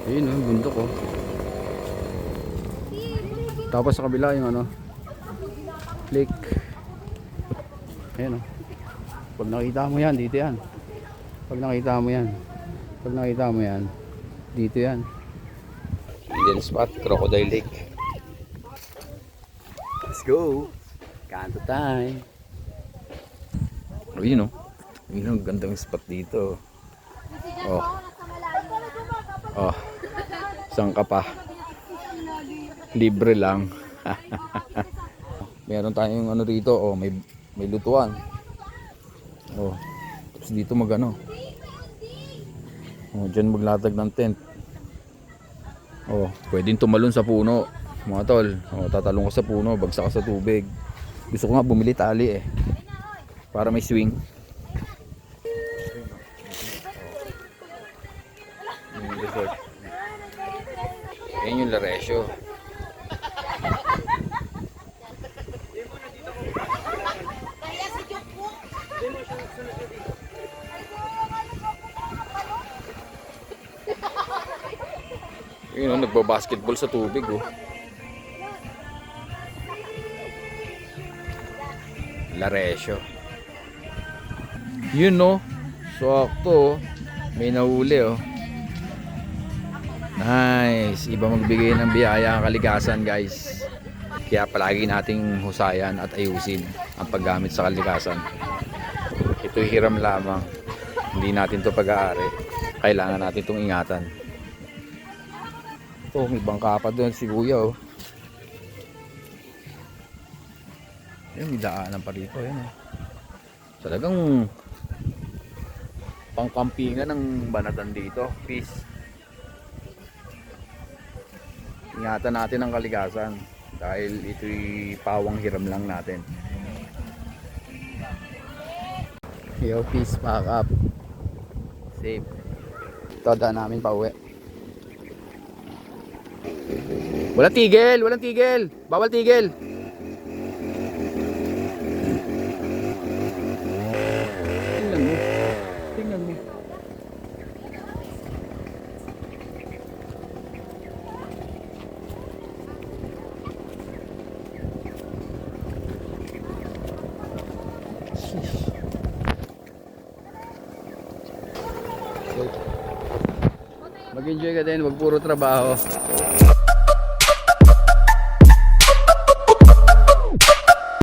Ayun oh, bundok oh. Tapos sa kabila yung ano, lake. Ayan oh. Pag nakita mo yan, dito yan. Pag nakita mo yan. Pag nakita mo yan, dito yan. Hidden spot, Crocodile Lake. Let's go. Kanto time. Ayun oh. Ayun ang gandang spot dito. Oh. Oh. Saan ka pa? Libre lang. Meron tayong ano rito, oh, may lutuan. Oh. Tapos dito magano. Oh, diyan maglatag ng tent. Oh, pwedeng tumalon sa puno, mga tol. Oh, tatalon ka sa puno, bagsak ka sa tubig. Gusto ko nga bumili tali eh. Para may swing. Resort. Ayan yung Laresio. Yun oh, nagbabasketball sa tubig oh. Laresio. Yun no. Sakto oh. May nahuli oh. Nice. Iba magbigay ng biyaya ang kalikasan guys. Kaya palagi nating husayan at ayusin ang paggamit sa kalikasan. Ito'y hiram lamang. Hindi natin to pag-aari. Kailangan natin itong ingatan. Ito, may bangka pa doon si Kuya oh. Ayun, may daanan pa rito. Ayun oh. Talagang pangkampingan ng banatan dito. Peace. Ingatan natin ang kalikasan dahil ito'y pawang hiram lang natin. Yo, peace, pack up. Safe. Ito, daan namin pa uwi. Walang tigil, walang tigil. Bawal tigil. Tingnan mo. Tingnan mo. Mag-enjoy ka din, wag puro trabaho.